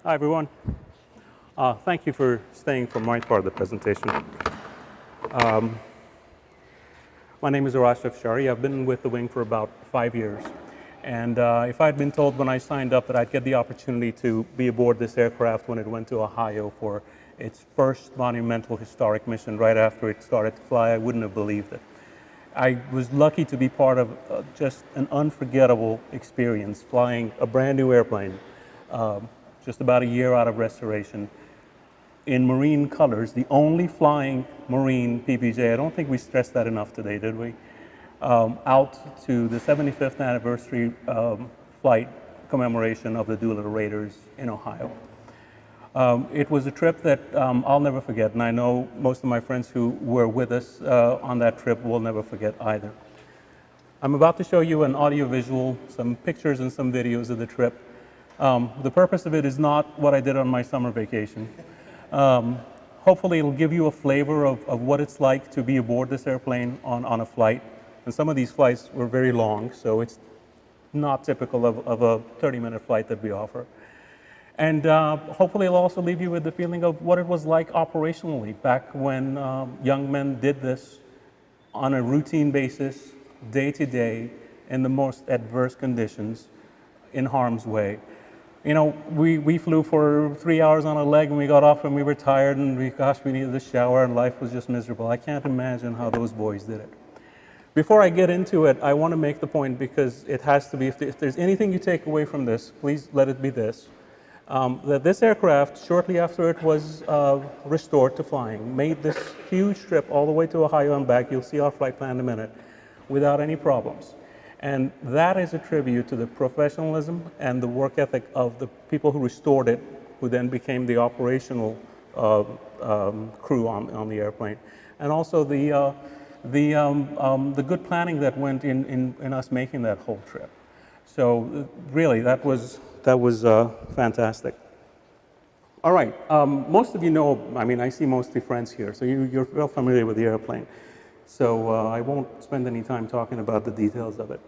Hi, everyone. Thank you for staying for my part of the presentation. My name is Ashraf Shari. I've been with the wing for about 5 years. And if I'd been told when I signed up that I'd get the opportunity to be aboard this aircraft when it went to Ohio for its first monumental historic mission right after it started to fly, I wouldn't have believed it. I was lucky to be part of just an unforgettable experience flying a brand new airplane, just about a year out of restoration, in marine colors, the only flying marine PBJ. I don't think we stressed that enough today, did we? Out to the 75th anniversary flight commemoration of the Doolittle Raiders in Ohio. It was a trip that I'll never forget, and I know most of my friends who were with us on that trip will never forget either. I'm about to show you an audio-visual, some pictures and some videos of the trip. The purpose of it is not what I did on my summer vacation. Hopefully it'll give you a flavor of what it's like to be aboard this airplane on a flight. And some of these flights were very long, so it's not typical of a 30-minute flight that we offer. And hopefully it'll also leave you with the feeling of what it was like operationally back when young men did this on a routine basis, day to day, in the most adverse conditions, in harm's way. You know, we flew for 3 hours on a leg and we got off and we were tired and we needed a shower and life was just miserable. I can't imagine how those boys did it. Before I get into it, I want to make the point, because it has to be, if there's anything you take away from this, please let it be this. That this aircraft, shortly after it was restored to flying, made this huge trip all the way to Ohio and back. You'll see our flight plan in a minute, without any problems. And that is a tribute to the professionalism and the work ethic of the people who restored it, who then became the operational crew on the airplane. And also the good planning that went in us making that whole trip. So really, that was fantastic. All right, most of you know, I mean, I see mostly friends here, so you're well familiar with the airplane. So I won't spend any time talking about the details of it.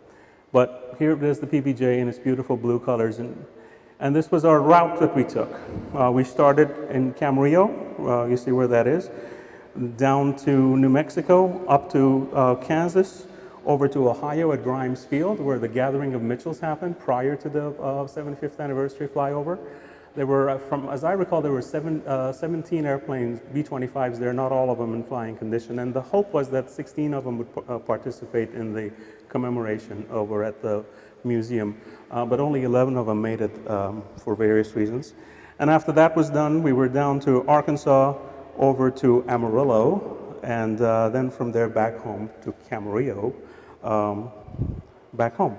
But here there's the PBJ in its beautiful blue colors, and this was our route that we took. We started in Camarillo, you see where that is, down to New Mexico, up to Kansas, over to Ohio at Grimes Field, where the gathering of Mitchells happened prior to the 75th anniversary flyover. There were, as I recall, there were 17 airplanes, B-25s there, not all of them in flying condition. And the hope was that 16 of them would participate in the commemoration over at the museum. But only 11 of them made it for various reasons. And after that was done, we were down to Arkansas, over to Amarillo, and then from there back home to Camarillo, back home.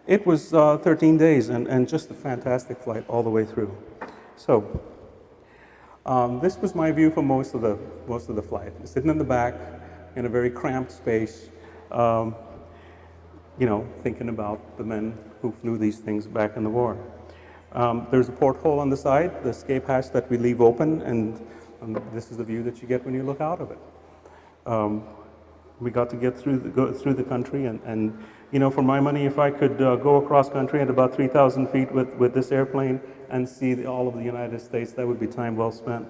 It was 13 days and just a fantastic flight all the way through. So this was my view for most of the flight. Sitting in the back in a very cramped space, you know, thinking about the men who flew these things back in the war. There's a porthole on the side, the escape hatch that we leave open, and this is the view that you get when you look out of it. We got to get through the country, and you know, for my money, if I could go across country at about 3,000 feet with this airplane and see all of the United States, that would be time well spent.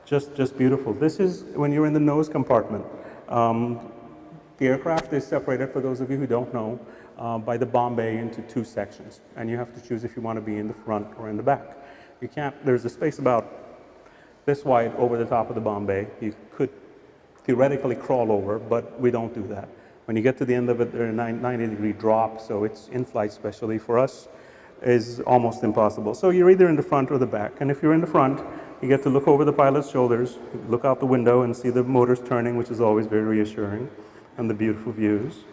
Just beautiful. This is when you're in the nose compartment. The aircraft is separated, for those of you who don't know, by the bomb bay into two sections, and you have to choose if you want to be in the front or in the back. You can't. There's a space about this wide over the top of the bomb bay. You could theoretically crawl over, but we don't do that. When you get to the end of it, there are 90-degree drop, so it's in-flight specialty for us is almost impossible. So you're either in the front or the back, and if you're in the front, you get to look over the pilot's shoulders, look out the window and see the motors turning, which is always very reassuring, and the beautiful views.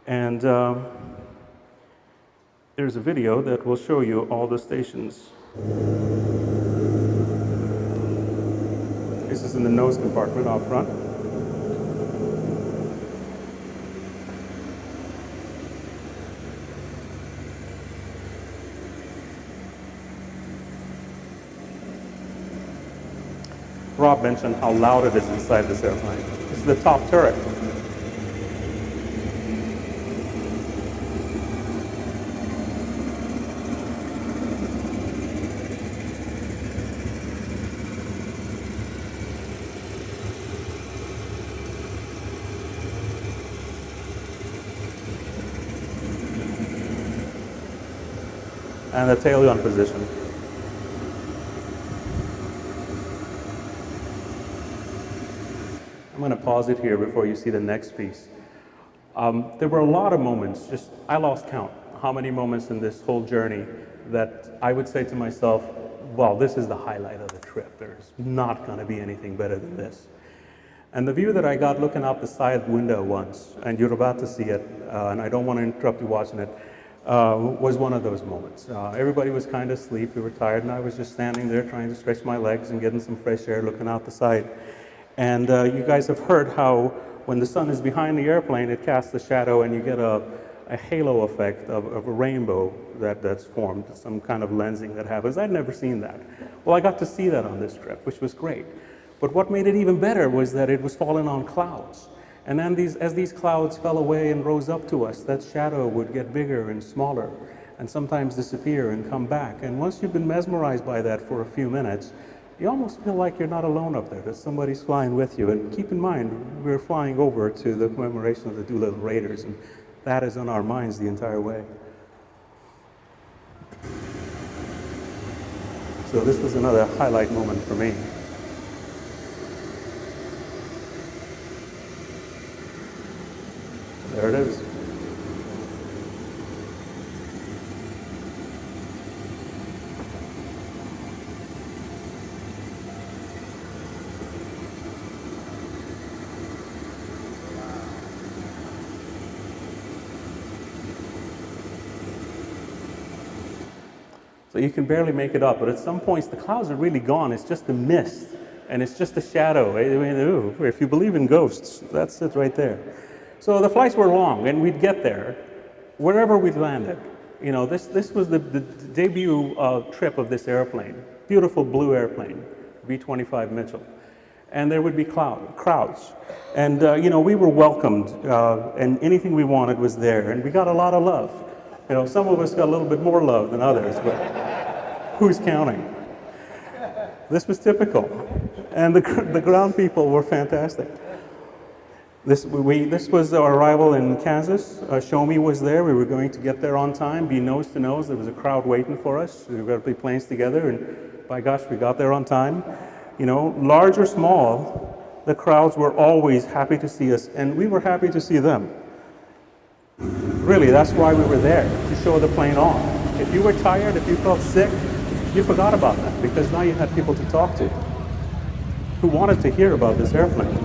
And there's a video that will show you all the stations. This is in the nose compartment out front. Rob mentioned how loud it is inside this airplane. This is the top turret. and the tail gun position. I'm going to pause it here before you see the next piece. There were a lot of moments, I lost count, how many moments in this whole journey that I would say to myself, well, this is the highlight of the trip. There's not going to be anything better than this. And the view that I got looking out the side window once, and you're about to see it, and I don't want to interrupt you watching it, was one of those moments. Everybody was kind of asleep, we were tired, and I was just standing there trying to stretch my legs and getting some fresh air looking out the side. And you guys have heard how when the sun is behind the airplane, it casts a shadow and you get a halo effect of a rainbow that's formed, some kind of lensing that happens. I'd never seen that. Well, I got to see that on this trip, which was great. But what made it even better was that it was falling on clouds. And then as these clouds fell away and rose up to us, that shadow would get bigger and smaller and sometimes disappear and come back. And once you've been mesmerized by that for a few minutes, you almost feel like you're not alone up there, that somebody's flying with you. And keep in mind, we're flying over to the commemoration of the Doolittle Raiders, and that is on our minds the entire way. So this was another highlight moment for me. There it is. So you can barely make it up, but at some points the clouds are really gone. It's just a mist, and it's just a shadow. I mean, ooh, if you believe in ghosts, that's it right there. So the flights were long, and we'd get there, wherever we'd landed. You know, this was the debut trip of this airplane, beautiful blue airplane, V-25 Mitchell. And there would be crowds. And, you know, we were welcomed, and anything we wanted was there, and we got a lot of love. You know, some of us got a little bit more love than others, but who's counting? This was typical. And the ground people were fantastic. This was our arrival in Kansas. Shomi was there. We were going to get there on time, be nose to nose. There was a crowd waiting for us. We were going to be planes together, and by gosh, we got there on time. You know, large or small, the crowds were always happy to see us, and we were happy to see them. Really, that's why we were there, to show the plane off. If you were tired, if you felt sick, you forgot about that, because now you had people to talk to who wanted to hear about this airplane.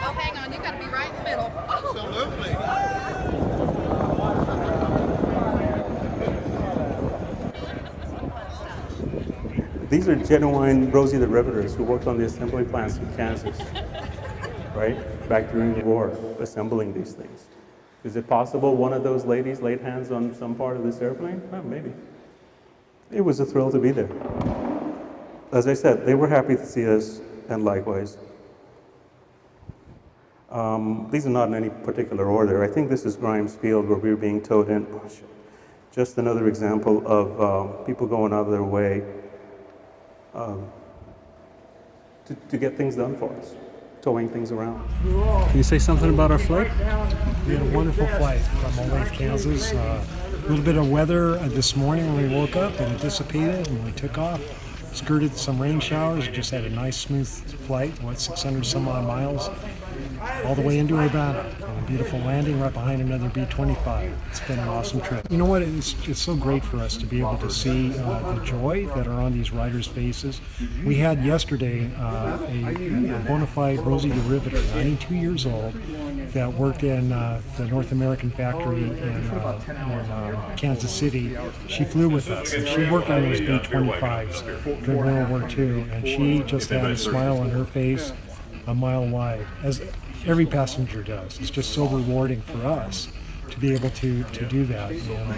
Oh, hang on, you got to be right in the middle. Absolutely. These are genuine Rosie the Riveters who worked on the assembly plants in Kansas, right? Back during the war, assembling these things. Is it possible one of those ladies laid hands on some part of this airplane? Well, maybe. It was a thrill to be there. As I said, they were happy to see us, and likewise. These are not in any particular order. I think this is Grimes Field where we were being towed in. Just another example of people going out of their way to get things done for us, towing things around. Can you say something about our flight? We had a wonderful flight from Olathe, Kansas. A little bit of weather this morning when we woke up, and it dissipated and we took off. Skirted some rain showers, just had a nice smooth flight, 600 some odd miles, all the way into Urbana. And a beautiful landing right behind another B-25. It's been an awesome trip. You know what, it's so great for us to be able to see the joy that are on these riders' faces. We had yesterday a bona fide Rosie the Riveter, 92 years old, that worked in the North American factory in Kansas City. She flew with us, and she worked on those B-25s during World War II, and she just had a smile on her face a mile wide, as every passenger does. It's just so rewarding for us to be able to do that, and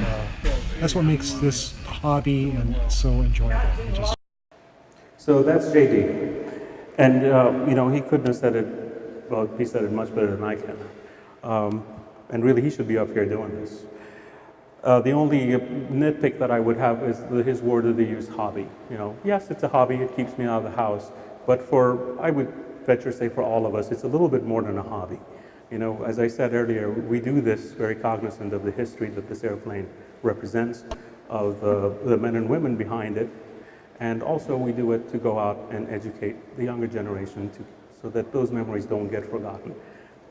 that's what makes this hobby and so enjoyable. So that's JD, and you know, he couldn't have said it, well, he said it much better than I can, and really he should be up here doing this. The only nitpick that I would have is his word of the use, hobby. You know, yes, it's a hobby, it keeps me out of the house, but I would venture to say for all of us, it's a little bit more than a hobby. You know, as I said earlier, we do this very cognizant of the history that this airplane represents, of the men and women behind it, and also we do it to go out and educate the younger generation so that those memories don't get forgotten.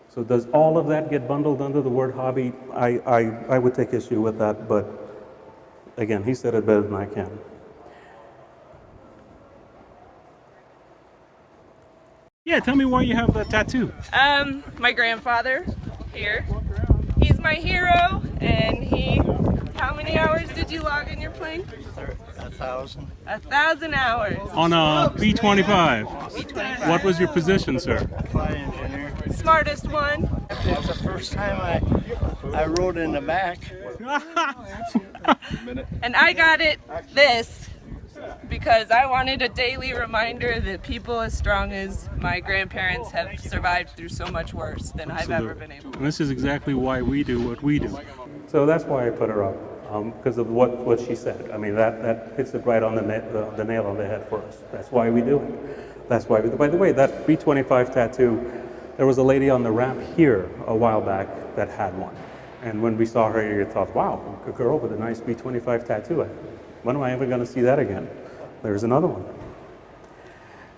So does all of that get bundled under the word hobby? I would take issue with that, but again, he said it better than I can. Yeah, tell me why you have that tattoo. My grandfather here. He's my hero, and how many hours did you log in your plane? 1,000. 1,000 hours. On a B-25. B-25. What was your position, sir? Flight engineer. Smartest one. It's the first time I rode in the back. And I got this because I wanted a daily reminder that people as strong as my grandparents have survived through so much worse than I've ever been able to. And this is exactly why we do what we do. So that's why I put her up, because of what she said. I mean, that hits it right on the nail on the head for us. That's why we do it. That's why we do it. By the way, that B-25 tattoo, there was a lady on the ramp here a while back that had one. And when we saw her, you thought, wow, a girl with a nice B-25 tattoo. When am I ever going to see that again? There's another one.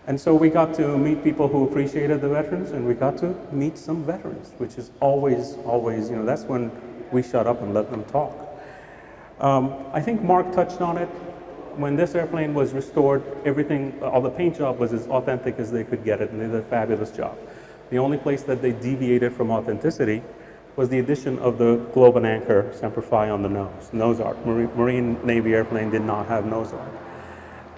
And so we got to meet people who appreciated the veterans, and we got to meet some veterans, which is always, you know, that's when we shut up and let them talk. I think Mark touched on it. When this airplane was restored, everything, all the paint job was as authentic as they could get it, and they did a fabulous job. The only place that they deviated from authenticity was the addition of the globe and anchor Semper Fi on the nose art. Marine Navy airplane did not have nose art.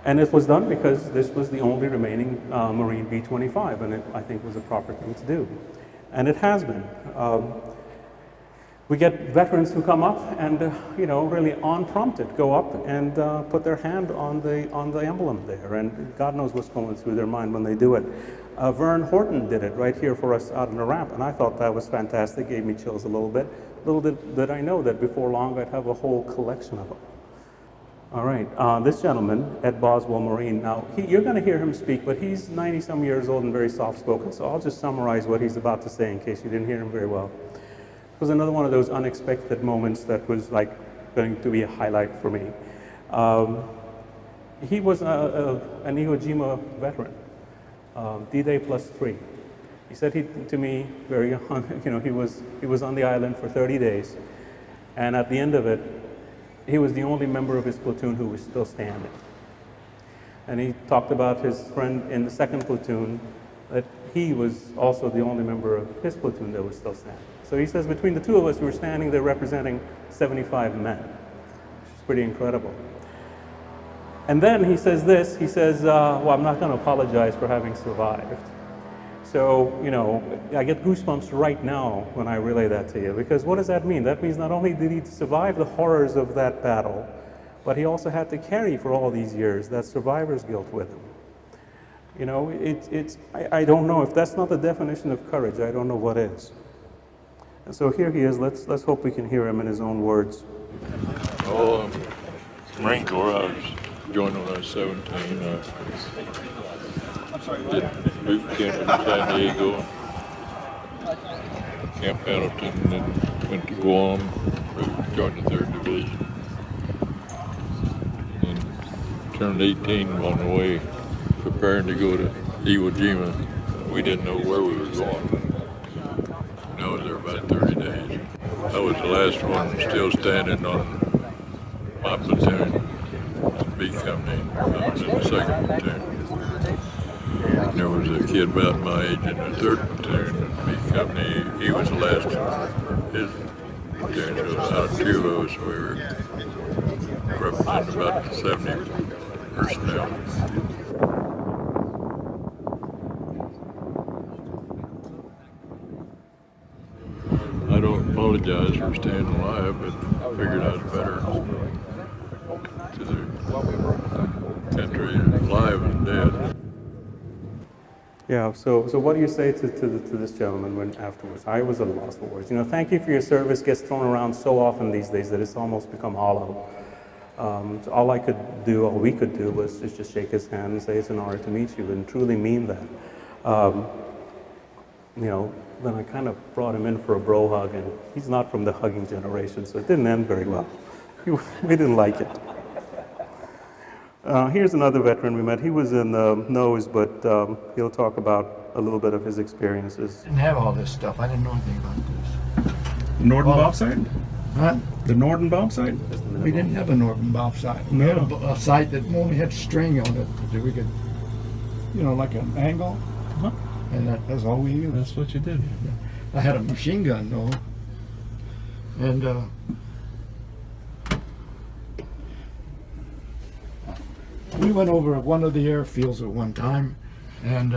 And it was done because this was the only remaining Marine B-25, and it, I think, was a proper thing to do. And it has been. We get veterans who come up and, you know, really unprompted, go up and put their hand on the emblem there, and God knows what's going through their mind when they do it. Vern Horton did it right here for us out on the ramp, and I thought that was fantastic. Gave me chills a little bit. Little did I know that before long I'd have a whole collection of them. All right, this gentleman, Ed Boswell Marine. Now, you're going to hear him speak, but he's 90-some years old and very soft-spoken, so I'll just summarize what he's about to say in case you didn't hear him very well. It was another one of those unexpected moments that was like going to be a highlight for me. He was an Iwo Jima veteran, D-Day +3. He said to me very young, you know, he was on the island for 30 days, and at the end of it, he was the only member of his platoon who was still standing. And he talked about his friend in the second platoon, that he was also the only member of his platoon that was still standing. So he says between the two of us, we were standing there representing 75 men, which is pretty incredible. And then he says this, he says, well, I'm not going to apologize for having survived. So, you know, I get goosebumps right now when I relay that to you, because what does that mean? That means not only did he survive the horrors of that battle, but he also had to carry for all these years that survivor's guilt with him. You know, I don't know. If that's not the definition of courage, I don't know what is. And so here he is. Let's hope we can hear him in his own words. Oh, Marine Corps, I was joined when I was 17. Did boot camp in San Diego, Camp Pendleton, then went to Guam, joined the 3rd Division. And turned 18 on the way, preparing to go to Iwo Jima. We didn't know where we were going. I was there about 30 days. I was the last one still standing on my platoon, B Company. I was in the 2nd platoon. There was a kid about my age in the 3rd platoon, B Company. He was the last of his platoon, so out of 2 of us, we were representing about 70 personnel. I don't apologize for staying alive, but I figured I was better to the country alive than dead. Yeah, so what do you say to this gentleman when afterwards? I was at a loss for words. You know, thank you for your service gets thrown around so often these days that it's almost become hollow. So all we could do was just shake his hand and say it's an honor to meet you and truly mean that. You know, then I kind of brought him in for a bro hug, and he's not from the hugging generation, so it didn't end very well. We didn't like it. Here's another veteran we met. He was in the nose, but he'll talk about a little bit of his experiences. Didn't have all this stuff. I didn't know anything about this. The Norton bobsled? Huh? The Norton bobsled? We didn't have a Norton bobsled. We had a site that only had string on it that we could, you know, like an angle. Uh-huh. And that's all we used. That's what you did. I had a machine gun though. And we went over one of the airfields at one time, and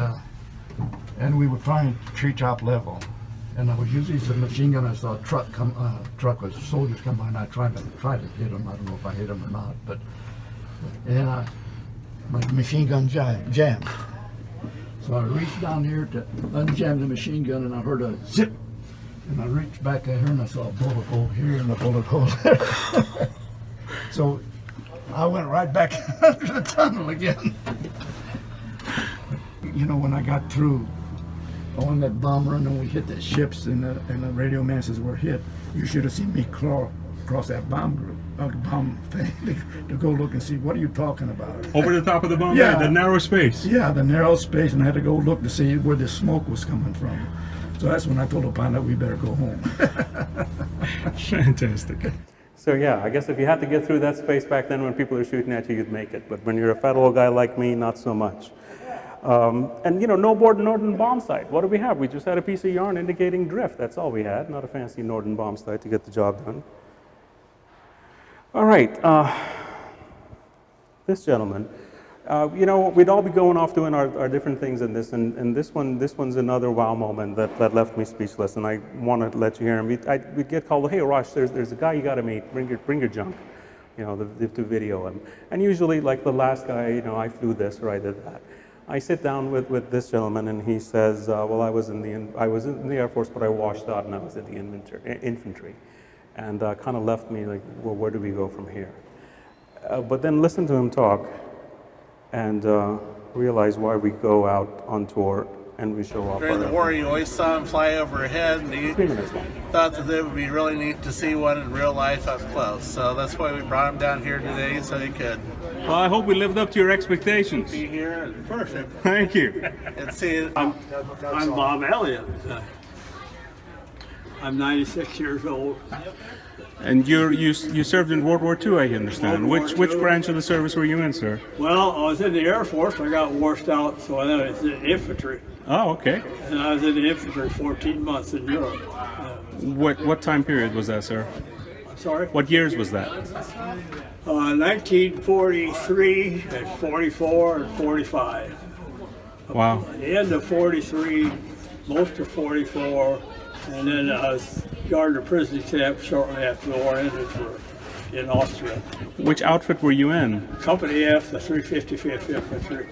we were flying treetop level. And I was using the machine gun. I saw a truck with soldiers come by, and I tried to hit them. I don't know if I hit them or not, but and my machine gun jammed. So I reached down here to unjam the machine gun, and I heard a zip. And I reached back there, and I saw a bullet hole here and a bullet hole there. So I went right back under the tunnel again. You know, when I got through on that bomb run and we hit the ships and the radio man says we're hit, you should have seen me crawl across that bomb thing to go look and see, what are you talking about? Over the top of the bomb? Yeah. The narrow space? Yeah, the narrow space, and I had to go look to see where the smoke was coming from. So that's when I told the pilot we better go home. Fantastic. So yeah, I guess if you had to get through that space back then when people are shooting at you, you'd make it. But when you're a federal guy like me, not so much. And you know, no board Norton bomb sight. What do we have? We just had a piece of yarn indicating drift. That's all we had, not a fancy Norton bomb sight to get the job done. All right, this gentleman. You know, we'd all be going off doing our different things in this, and this one's another wow moment that left me speechless, and I want to let you hear him. We'd get called, hey, Rosh, there's a guy you got to meet. Bring your junk, you know, to video him. And usually, like the last guy, you know, I flew this or I did that. I sit down with this gentleman, and he says, well, I was in the Air Force, but I washed out, and I was in the infantry, and kind of left me like, well, where do we go from here? But then listen to him talk, and realize why we go out on tour and we show off. During the war, you always saw them fly overhead, and you 3 minutes long. thought that it would be really neat to see one in real life up close. So that's why we brought him down here today, so he could Well, I hope we lived up to your expectations. be here and Perfect. Thank you. and see it. I'm Bob Elliott. I'm 96 years old. And you served in World War II, I understand. World War Which II. branch of the service were you in, sir? Well, I was in the Air Force. I got washed out, so I was in the infantry. Oh, okay. And I was in the infantry 14 months in Europe. What time period was that, sir? I'm sorry? What years was that? 1943 and 44 and 45. Wow. The end of 43, most of 44, and then I was guarding a prison camp shortly after the war ended in Austria. Which outfit were you in? Company F, the 355th Infantry.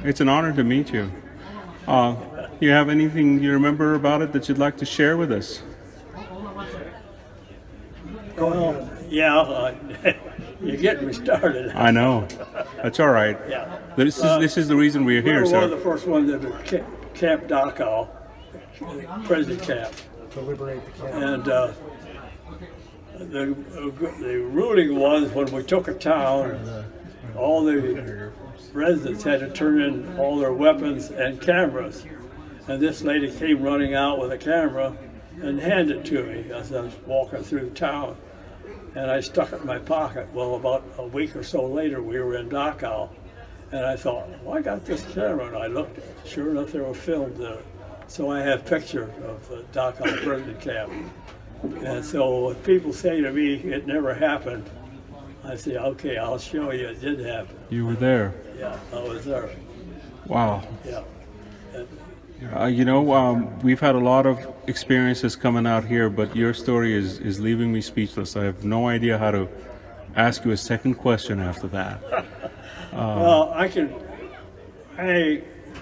It's an honor to meet you. You have anything you remember about it that you'd like to share with us? Well, yeah, you're getting me started. I know. That's all right. Yeah. This is the reason we're We here, were one of sir. the first ones at Camp Dachau, prison camp. To liberate the camp. And the ruling was when we took a town, all the residents had to turn in all their weapons and cameras. And this lady came running out with a camera and handed it to me as I was walking through the town. And I stuck it in my pocket. Well, about a week or so later, we were in Dachau. And I thought, well, I got this camera. And I looked, sure enough, there were filmed there. So I have pictures of the Dachau prison camp. And so when people say to me, it never happened, I say, okay, I'll show you it did happen. You were there. Yeah, I was there. Wow. Yeah. And We've had a lot of experiences coming out here, but your story is leaving me speechless. I have no idea how to ask you a second question after that. well, I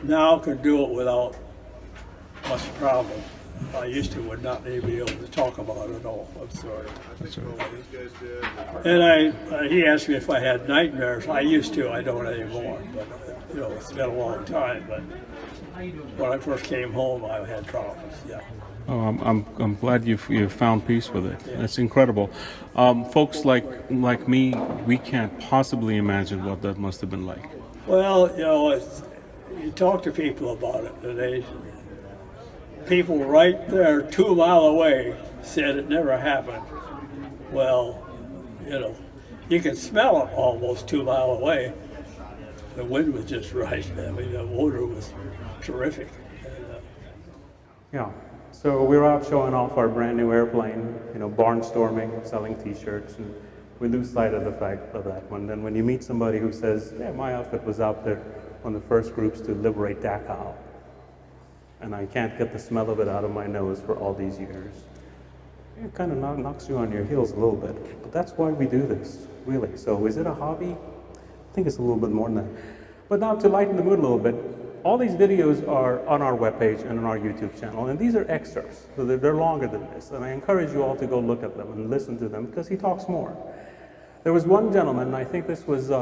now can do it without much problem. I used to would not even be able to talk about it at all. I'm sorry. And he asked me if I had nightmares. I used to. I don't anymore. But it's been a long time. But when I first came home, I had problems. Yeah. Oh, I'm glad you've found peace with it. Yeah. That's incredible. Folks like me, we can't possibly imagine what that must have been like. Well, you talk to people about it, and people right there 2 miles away said it never happened. Well, you can smell it almost 2 miles away. The wind was just right. I mean, the odor was terrific. Yeah. So we were out showing off our brand new airplane, barnstorming, selling T-shirts, and we lose sight of the fact of that one. Then when you meet somebody who says, "Yeah, my outfit was out there one of the first groups to liberate Dachau, and I can't get the smell of it out of my nose for all these years," it kind of knocks you on your heels a little bit. But that's why we do this, really. So is it a hobby? I think it's a little bit more than that. But now to lighten the mood a little bit, all these videos are on our webpage and on our YouTube channel, and these are excerpts, so they're longer than this, and I encourage you all to go look at them and listen to them because he talks more. There was one gentleman, I think this was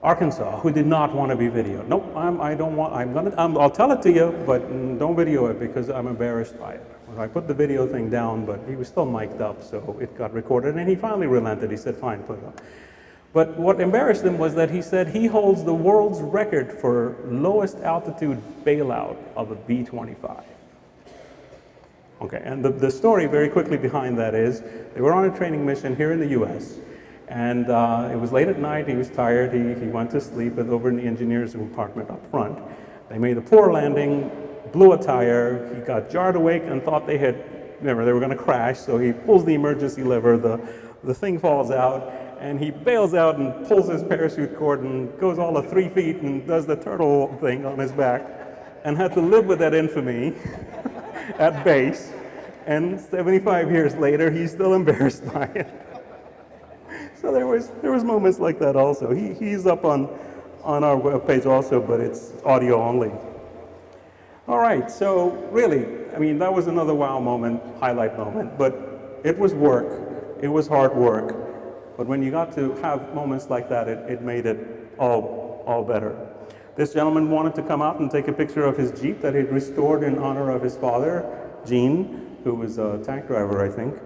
Arkansas, who did not want to be videoed. Nope, I'll tell it to you, but don't video it because I'm embarrassed by it. I put the video thing down, but he was still mic'd up, so it got recorded, and he finally relented. He said, "Fine, put it up." But what embarrassed him was that he said he holds the world's record for lowest altitude bailout of a B-25. Okay, and the story very quickly behind that is they were on a training mission here in the US, and it was late at night, he was tired, he went to sleep over in the engineer's compartment up front. They made a poor landing, blew a tire, he got jarred awake and thought they were going to crash, so he pulls the emergency lever, the thing falls out, and he bails out and pulls his parachute cord and goes all of 3 feet and does the turtle thing on his back and had to live with that infamy at base. And 75 years later, he's still embarrassed by it. So there was moments like that also. He's up on our webpage also, but it's audio only. All right, so really, I mean, that was another wow moment, highlight moment, but it was work. It was hard work. But when you got to have moments like that, it made it all better. This gentleman wanted to come out and take a picture of his Jeep that he'd restored in honor of his father, Gene, who was a tank driver, I think.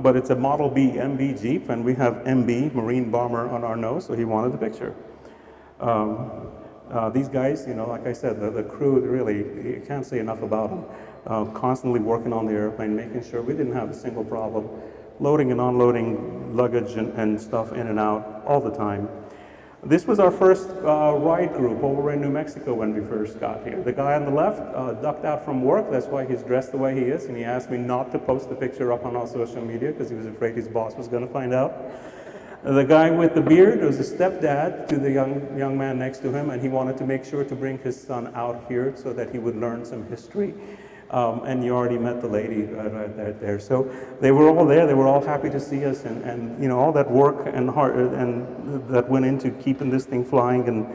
But it's a Model B MB Jeep, and we have MB, Marine Bomber, on our nose, so he wanted the picture. These guys, like I said, the crew, really, you can't say enough about them. Constantly working on the airplane, making sure we didn't have a single problem. Loading and unloading luggage and stuff in and out all the time. This was our first ride group over in New Mexico when we first got here. The guy on the left ducked out from work, that's why he's dressed the way he is, and he asked me not to post the picture up on our social media because he was afraid his boss was going to find out. The guy with the beard was a stepdad to the young man next to him, and he wanted to make sure to bring his son out here so that he would learn some history. And you already met the lady right there. So they were all there. They were all happy to see us, and all that work and heart and that went into keeping this thing flying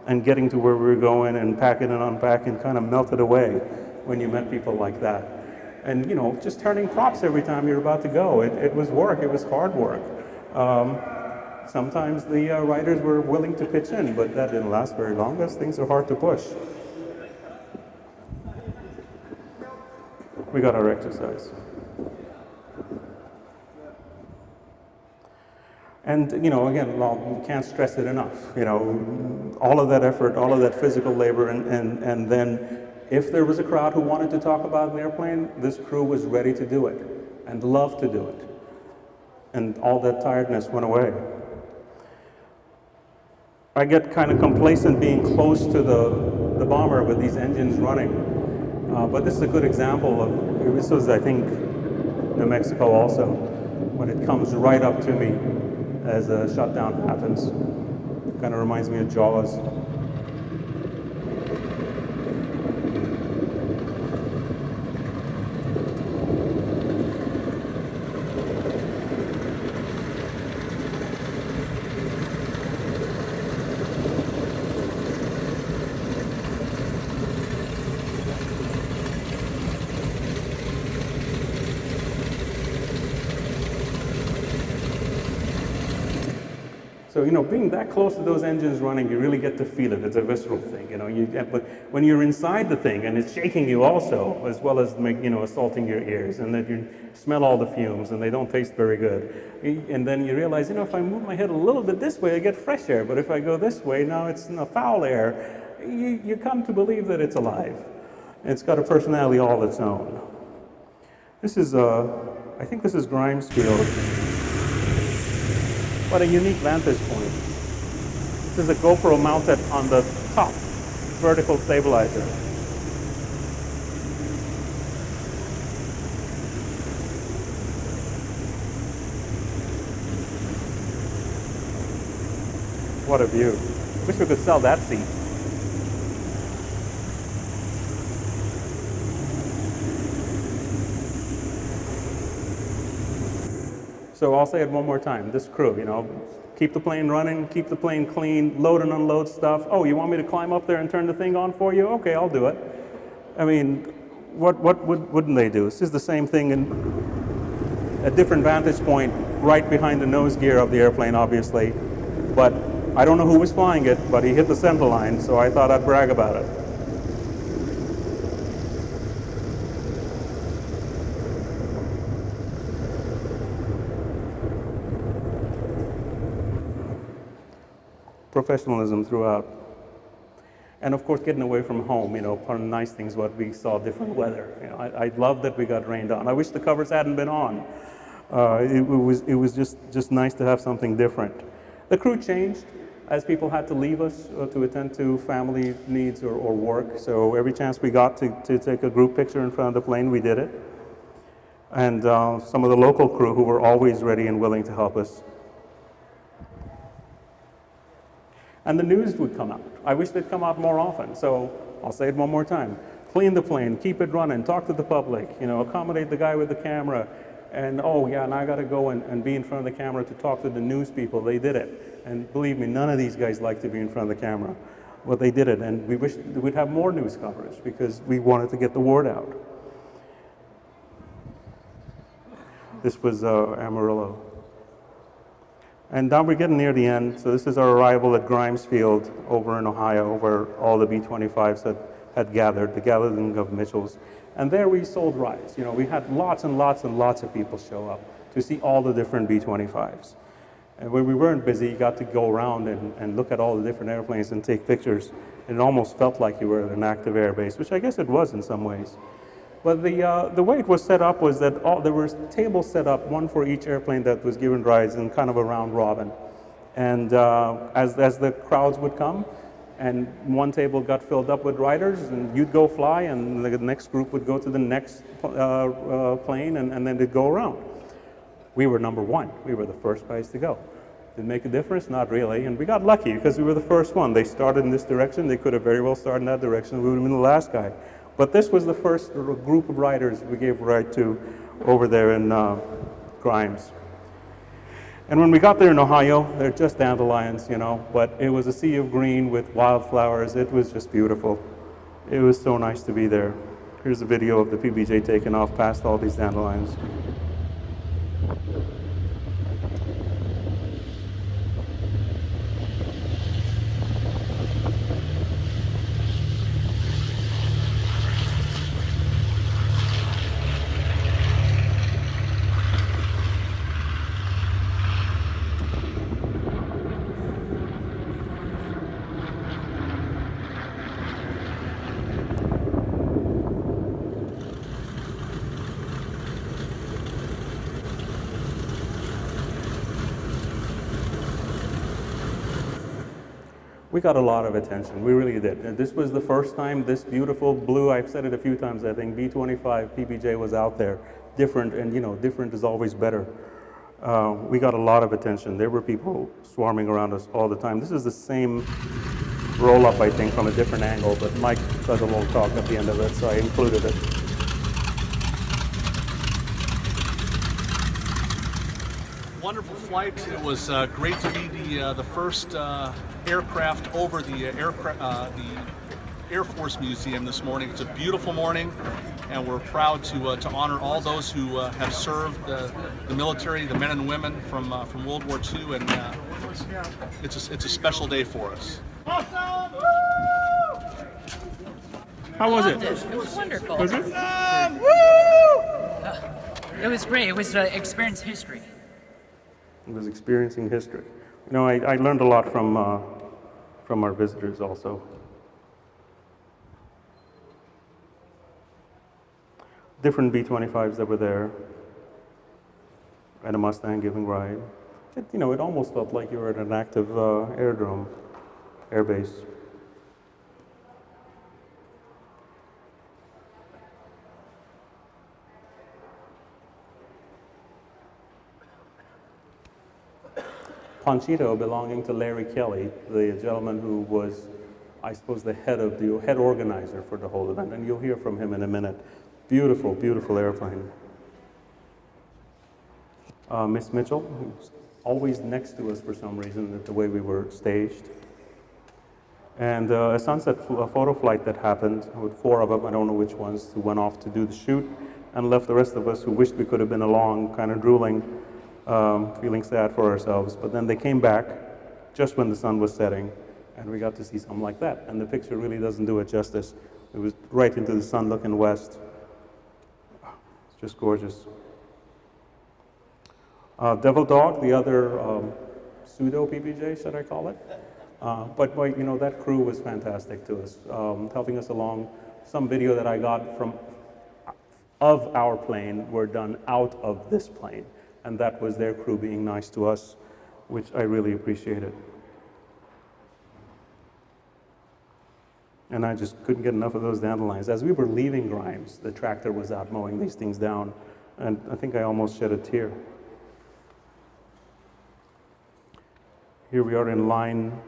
and getting to where we were going and packing and unpacking kind of melted away when you met people like that. And just turning props every time you're about to go. It was work. It was hard work. Sometimes the writers were willing to pitch in, but that didn't last very long. Those things are hard to push. We got our exercise. And, again, we can't stress it enough. All of that effort, all of that physical labor, and then if there was a crowd who wanted to talk about an airplane, this crew was ready to do it and loved to do it. And all that tiredness went away. I get kind of complacent being close to the bomber with these engines running. But this is a good example of, this was, I think, New Mexico also, when it comes right up to me as a shutdown happens. Kind of reminds me of Jaws. So, being that close to those engines running, you really get to feel it. It's a visceral thing, But when you're inside the thing and it's shaking you also, as well as assaulting your ears, and then you smell all the fumes and they don't taste very good. And then you realize, if I move my head a little bit this way, I get fresh air. But if I go this way, now it's foul air. You come to believe that it's alive. It's got a personality all its own. This is, I think this is Grimes Field. What a unique vantage point. This is a GoPro mounted on the top vertical stabilizer. What a view. Wish we could sell that seat. So I'll say it one more time, this crew, keep the plane running, keep the plane clean, load and unload stuff. Oh, you want me to climb up there and turn the thing on for you? Okay, I'll do it. I mean, what wouldn't they do? This is the same thing in a different vantage point right behind the nose gear of the airplane, obviously. But I don't know who was flying it, but he hit the center line, so I thought I'd brag about it. Professionalism throughout. And of course, getting away from home, one of the nice things what we saw different weather. I love that we got rained on. I wish the covers hadn't been on. It was just nice to have something different. The crew changed as people had to leave us to attend to family needs or work. So every chance we got to take a group picture in front of the plane, we did it. And some of the local crew who were always ready and willing to help us. And the news would come out. I wish they'd come out more often, so I'll say it one more time. Clean the plane, keep it running, talk to the public, accommodate the guy with the camera. And oh yeah, and I gotta go and be in front of the camera to talk to the news people. They did it. And believe me, none of these guys like to be in front of the camera. But they did it, and we wish we'd have more news coverage because we wanted to get the word out. This was Amarillo. And now we're getting near the end. So this is our arrival at Grimes Field over in Ohio, where all the B-25s had gathered, the gathering of Mitchells. And there we sold rides. We had lots and lots and lots of people show up to see all the different B-25s. And when we weren't busy, you got to go around and look at all the different airplanes and take pictures. And it almost felt like you were at an active air base, which I guess it was in some ways. But the way it was set up was that there were tables set up, one for each airplane that was given rides in kind of a round robin. And as the crowds would come, and one table got filled up with riders, and you'd go fly, and the next group would go to the next plane, and then they'd go around. We were number one. We were the first guys to go. Did it make a difference? Not really. And we got lucky because we were the first one. They started in this direction. They could have very well started in that direction. We would have been the last guy. But this was the first group of riders we gave a ride to over there in Grimes. And when we got there in Ohio, they're just dandelions, but it was a sea of green with wildflowers. It was just beautiful. It was so nice to be there. Here's a video of the PBJ taking off past all these dandelions. We got a lot of attention, we really did. And this was the first time this beautiful blue, I've said it a few times, I think, B-25 PBJ was out there. Different, and different is always better. We got a lot of attention. There were people swarming around us all the time. This is the same roll-up, I think, from a different angle, but Mike does a little talk at the end of it, so I included it. Wonderful flight. It was great to be the first aircraft over the Air Force Museum this morning. It's a beautiful morning, and we're proud to honor all those who have served the military, the men and women from World War II, and us. It's a special day for us. How was it? It was wonderful. Was it? It was great. It was experience history. It was experiencing history. You know, I learned a lot from our visitors also. Different B-25s that were there, and a Mustang giving ride. It almost felt like you were at an active airdrome, airbase. Panchito belonging to Larry Kelly, the gentleman who was, I suppose, the head organizer for the whole event, and you'll hear from him in a minute. Beautiful, beautiful airplane. Miss Mitchell, who's always next to us for some reason, the way we were staged. And a sunset photo flight that happened with 4 of them, I don't know which ones, who went off to do the shoot and left the rest of us who wished we could have been along, kind of drooling, feeling sad for ourselves. But then they came back just when the sun was setting, and we got to see something like that. And the picture really doesn't do it justice. It was right into the sun looking west. It's just gorgeous. Devil Dog, the other pseudo PBJ, should I call it? But that crew was fantastic to us, helping us along. Some video that I got of our plane were done out of this plane, and that was their crew being nice to us, which I really appreciated. And I just couldn't get enough of those dandelions. As we were leaving Grimes, the tractor was out mowing these things down, and I think I almost shed a tear. Here we are in line,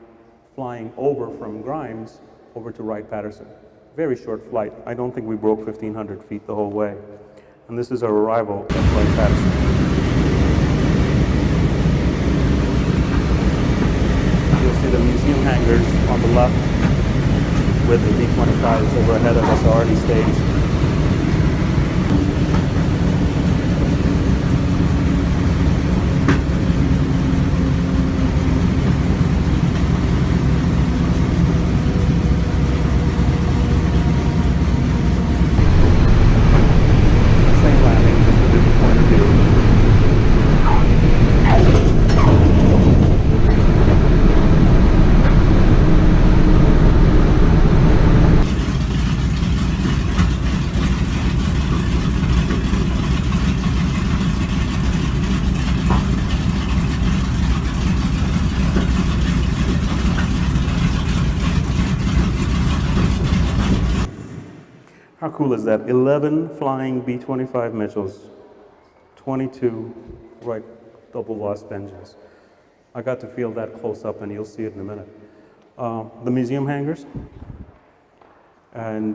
flying over from Grimes over to Wright-Patterson. Very short flight. I don't think we broke 1,500 feet the whole way. And this is our arrival at Wright-Patterson. You'll see the museum hangars on the left with the B-25s over ahead of us already staged. How cool is that? 11 flying B-25 Mitchells, 22 Wright double wasp engines. I got to feel that close up, and you'll see it in a minute. The museum hangars, and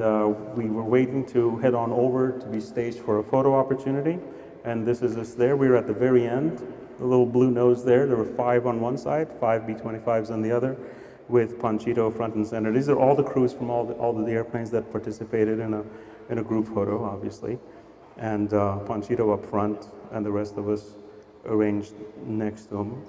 we were waiting to head on over to be staged for a photo opportunity, and this is us there. We were at the very end, the little blue nose there. There were 5 on one side, 5 B-25s on the other, with Panchito front and center. These are all the crews from all the airplanes that participated in a group photo, obviously. And Panchito up front, and the rest of us arranged next to him.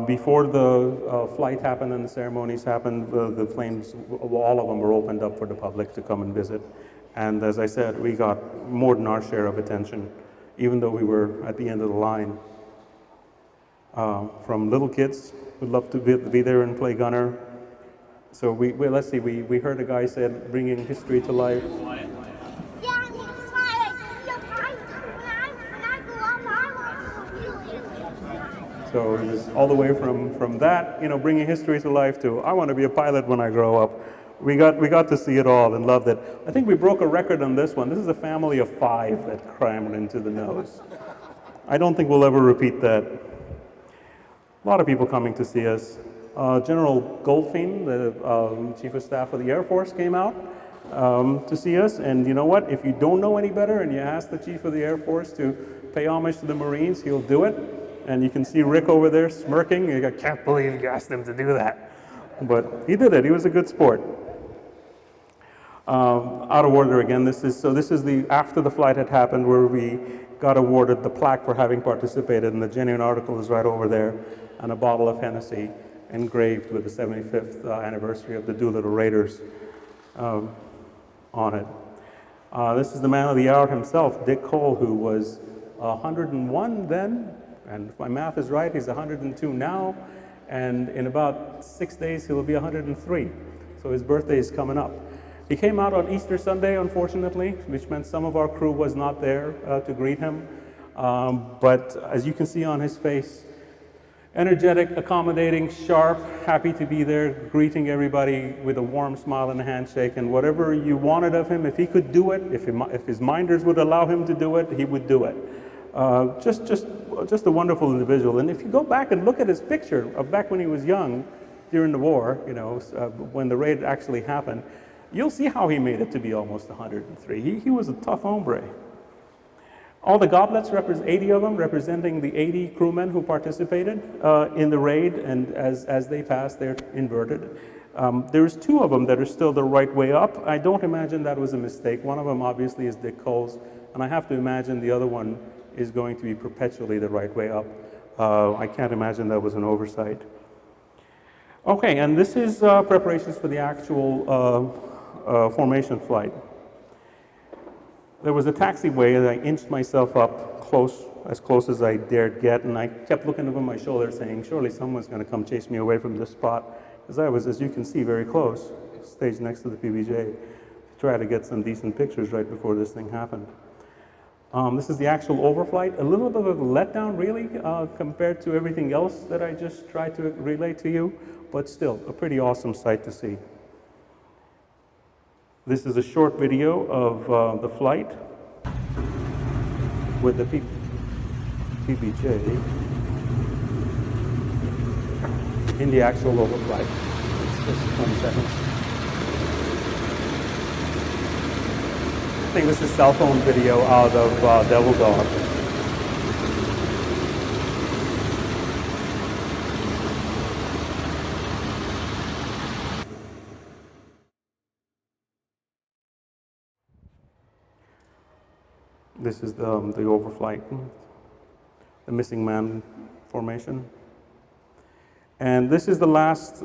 Before the flight happened and the ceremonies happened, the planes, all of them were opened up for the public to come and visit. And as I said, we got more than our share of attention, even though we were at the end of the line. From little kids who'd love to be there and play gunner. So let's see, we heard a guy said, bringing history to life. So it was all the way from that, bringing history to life to, I want to be a pilot when I grow up. We got to see it all and loved it. I think we broke a record on this one. This is a family of 5 that crammed into the nose. I don't think we'll ever repeat that. A lot of people coming to see us. General Goldfein, the Chief of Staff of the Air Force, came out to see us. And you know what? If you don't know any better and you ask the Chief of the Air Force to pay homage to the Marines, he'll do it. And you can see Rick over there smirking. I can't believe you asked him to do that. But he did it. He was a good sport. Out of order again. This is the after the flight had happened, where we got awarded the plaque for having participated, and the genuine article is right over there, and a bottle of Hennessy engraved with the 75th anniversary of the Doolittle Raiders on it. This is the man of the hour himself, Dick Cole, who was 101 then, and if my math is right, he's 102 now, and in about 6 days he'll be 103. So his birthday is coming up. He came out on Easter Sunday, unfortunately, which meant some of our crew was not there to greet him. But as you can see on his face, energetic, accommodating, sharp, happy to be there, greeting everybody with a warm smile and a handshake. And whatever you wanted of him, if he could do it, if his minders would allow him to do it, he would do it. Just a wonderful individual. And if you go back and look at his picture of back when he was young, during the war, you know, when the raid actually happened, you'll see how he made it to be almost 103. He was a tough hombre. All the goblets, 80 of them, representing the 80 crewmen who participated in the raid, and as they passed, they're inverted. There's 2 of them that are still the right way up. I don't imagine that was a mistake. One of them obviously is Dick Cole's, and I have to imagine the other one is going to be perpetually the right way up. I can't imagine that was an oversight. Okay, and this is preparations for the actual formation flight. There was a taxiway, and I inched myself up as close as I dared get, and I kept looking over my shoulder saying, surely someone's going to come chase me away from this spot, because I was, as you can see, very close, staged next to the PBJ, to try to get some decent pictures right before this thing happened. This is the actual overflight. A little bit of a letdown, really, compared to everything else that I just tried to relay to you, but still a pretty awesome sight to see. This is a short video of the flight with the PBJ in the actual overflight. It's just 20 seconds. I think this is cell phone video out of Devil Dog. This is the overflight, the missing man formation. And this is the last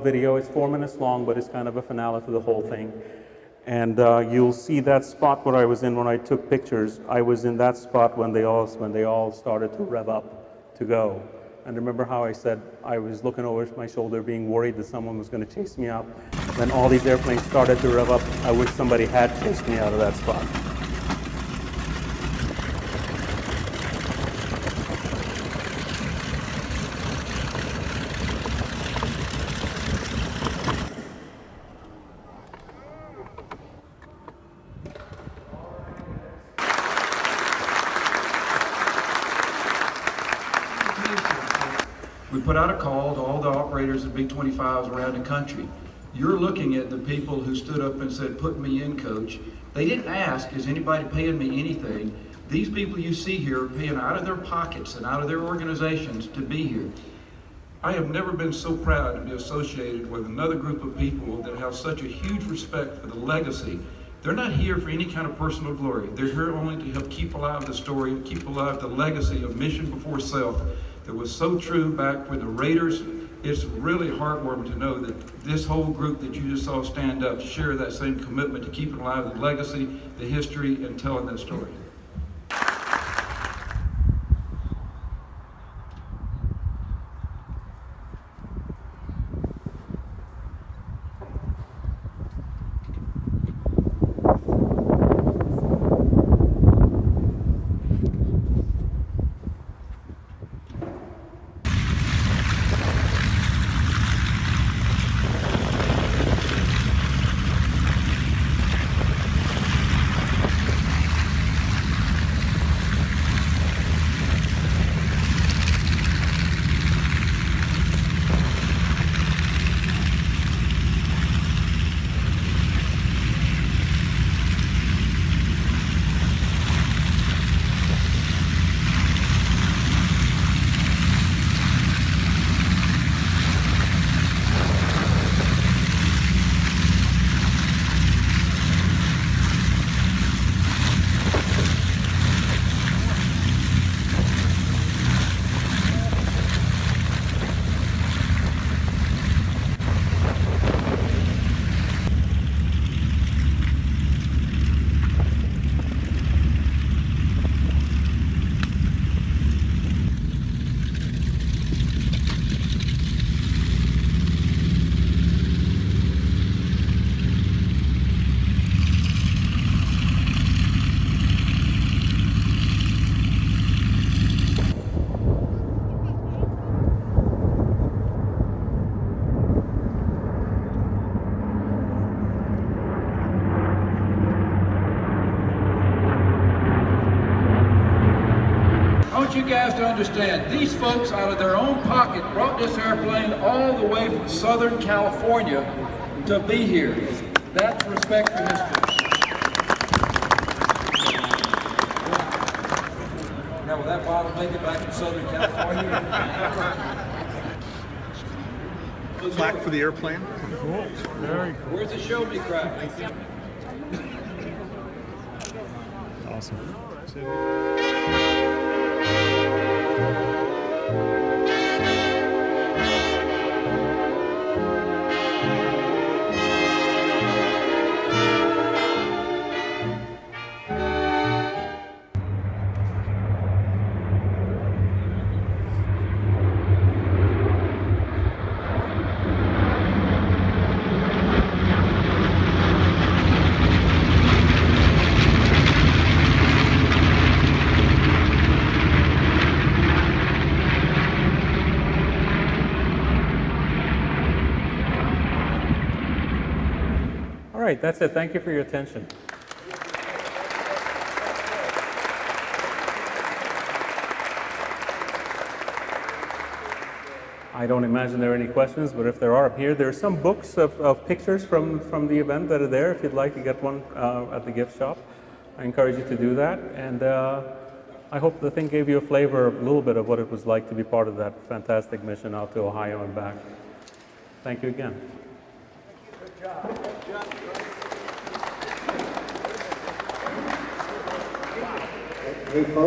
video. It's 4 minutes long, but it's kind of a finale to the whole thing. And you'll see that spot where I was in when I took pictures. I was in that spot when they all started to rev up to go. And remember how I said I was looking over my shoulder being worried that someone was going to chase me up. Then all these airplanes started to rev up. I wish somebody had chased me out of that spot. We put out a call to all the operators of B-25s around the country. You're looking at the people who stood up and said, put me in, coach. They didn't ask, is anybody paying me anything? These people you see here are paying out of their pockets and out of their organizations to be here. I have never been so proud to be associated with another group of people that have such a huge respect for the legacy. They're not here for any kind of personal glory. They're here only to help keep alive the story, keep alive the legacy of mission before self that was so true back with the Raiders. It's really heartwarming to know that this whole group that you just saw stand up share that same commitment to keeping alive the legacy, the history, and telling that story. you guys to understand, these folks out of their own pocket brought this airplane all the way from Southern California to be here. That's respect for history. Now, will that bottle make it back to Southern California? Plaque for the airplane. Cool. Very cool. Where's the show me craft? Awesome. All right, that's it. Thank you for your attention. I don't imagine there are any questions, but if there are up here, there are some books of pictures from the event that are there. If you'd like to get one at the gift shop, I encourage you to do that. And I hope the thing gave you a flavor, a little bit of what it was like to be part of that fantastic mission out to Ohio and back. Thank you again. Good job. Good job.